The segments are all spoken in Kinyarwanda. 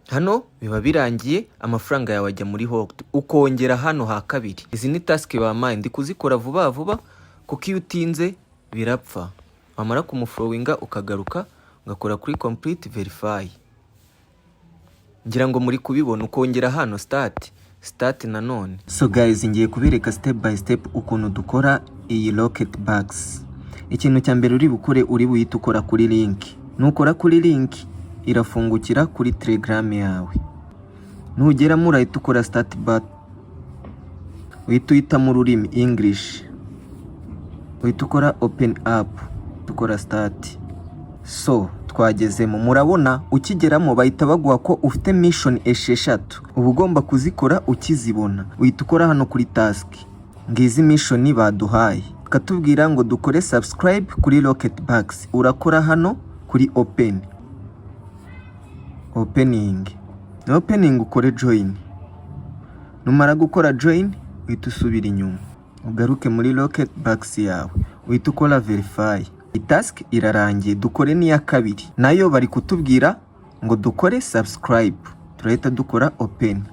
hano biba birangiye amafaranga yawe ajya muri hooked ukongera hano ha kabiri. Izi ni task bamaye ndi kuzikora vuba vuba kuko iyo utinze birapfa. Wamara kumuflowinga ukagaruka ugakora kuri complete verify. Ngira ngo muri kubibona ukongera hano start nanone. So guys, ngiye kubereka step by step ukuntu dukora iyi RocketBux. Ikintu cya mbere uri bukore uri buyita ukora kuri link. Nukora kuri link irafungukira kuri Telegram yawe. Nugera murahita ukora start button. Uhita mu rurimi English. Uhita ukora open up. Tukora start. So twagezemo, murabona ukigeramo bahita baguha ko ufite mission 6. Uba ugomba kuzikora ukizibona. Uhita ukora hano kuri task. Ngizi mission baduhaye. Katubwira ngo dukore subscribe kuri RocketBux. Urakora hano kuri opening ukore join. Numara gukora join uhita usubira inyuma ugaruke muri RocketBux yawe, uhita ukora verify. Task irarangiye, dukore niya kabiri nayo bari kutubwira ngo dukore subscribe. Turahita dukora open.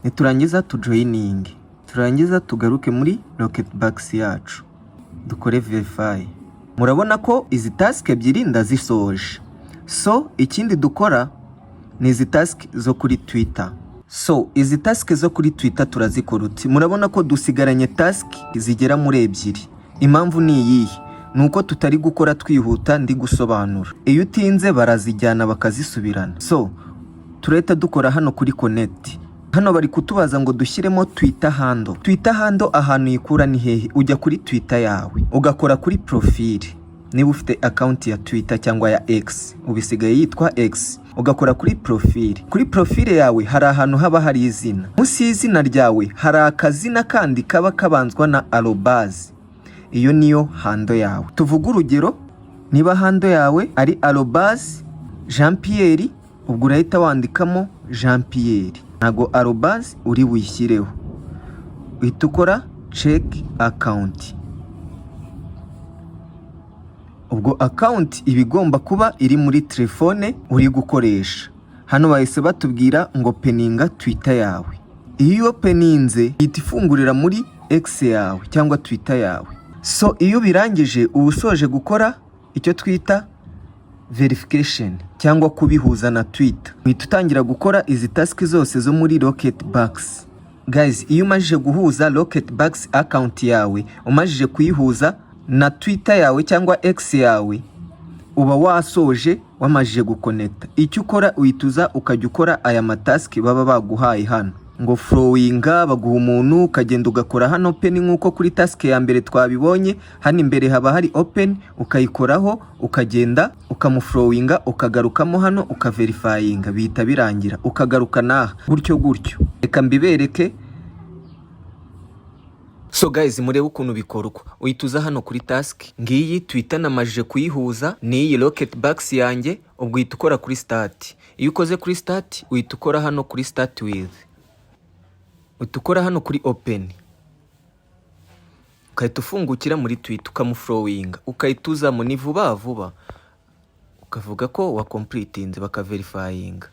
Niturangiza tujoining, turangiza tugaruke muri RocketBux yacu dukore verify. Murabona ko izi task ebyiri ndazisoje. So ikindi dukora ni izi task zo kuri Twitter. So izi task zo kuri Twitter turazikora uti. Murabona ko dusigaranye task zigera muri ebyiri. Impamvu ni iyi, nuko tutari gukora twihuta ndi gusobanura. Iyo utinze barazijyana bakazisubirana. So turahita dukora hano kuri connect. Hano bari kutubaza ngo dushyiremo Twitter handle. Twitter handle ahantu yikura ni hehe? Ujya kuri Twitter yawe ugakora kuri profile. Niba ufite account ya Twitter cyangwa ya X, ubisigaye yitwa X, ugakora kuri profile. Kuri profile yawe hari ahantu haba hari izina. Munsi y'izina ryawe hari akazina kandi kaba kabanzwa na arobase. Iyo niyo handle yawe. Tuvuga urugero, niba handle yawe ari arobase Jean Pierre, ubwo urahita wandikamo Jean Pierre. Nago arobase uri buyishyireho. Uhita ukora check account. Ubwo account ibigomba kuba iri muri telefone uri gukoresha. Hano bahise batubwira ngo peninga Twitter yawe. Iyo peninze ihita ifungurira muri X yawe cyangwa Twitter yawe. So iyo birangije ubusoje gukora icyo twita verification cyangwa kubihuza na Twitter, uhita utangira gukora izi task zose zo muri RocketBux. Guys, iyo umajije guhuza RocketBux account yawe, umajije kuyihuza na Twitter yawe cyangwa X yawe, uba wasoje wamajije guconnecta. Icyo ukora uhituza ukajya ukora aya matask baba baguhaye hano ngo flowinga, baguha umuntu ukagenda ugakora hano open nkuko kuri task ya mbere twabibonye. Hano imbere haba hari open, ukayikoraho ukagenda ukamuflowinga, ukagarukamo hano ukaverifyinga, bihita birangira ukagaruka naha gutyo. Reka mbibereke. So guys, murebe ukuntu bikorwa. Uhituza hano kuri task. Ngiyi Twitter namajije kuyihuza ni RocketBux yanjye, ubwo uhita ukora kuri start. Iyo ukoze kuri start uhita ukora hano kuri start with. Utukora hano kuri open. Ukahita ufungukira muri Twitter ukamuflowinga, ukahituzamo ni vuba vuba. Ukavuga ko wakompletinze bakaverifyinga.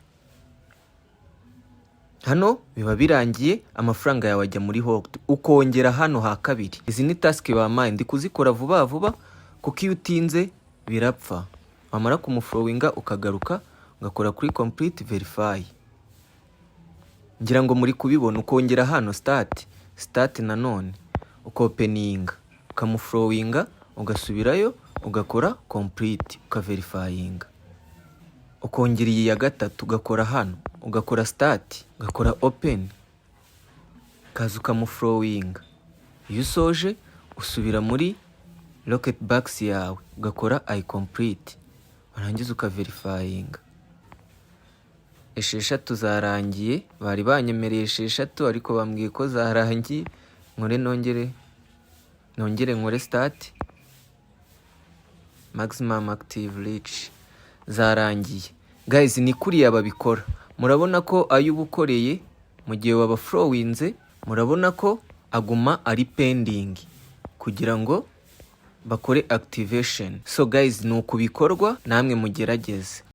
Hano biba birangiye amafaranga yawe ajya muri hooked ukongera hano ha kabiri. Izi ni task bamaye ndi kuzikora vuba vuba kuko iyo utinze birapfa. Wamara kumuflowinga ukagaruka ugakora kuri complete verify. Ngira ngo muri kubibona ukongera hano start nanone ukopeninga, ukamuflowinga, ugasubirayo ugakora complete ukaverifyinga. Ukongera iyi ya gatatu ugakora hano, ugakora start, ugakora open, kaza ukamuflowinga. Iyo usoje usubira muri RocketBux yawe ugakora I complete, warangiza ukaverifyinga. 6 zarangiye, bari banyemereye 6 ariko bambwiye ko zarangiye. Nongere nkore start, maximum active reach, zarangiye. Guys, ni kuriya babikora. Murabona ko ayo ubukoreye mu gihe waba flowinze, murabona ko aguma ari pending kugira ngo bakore activation. So guys, nuko bikorwa, namwe mugerageze.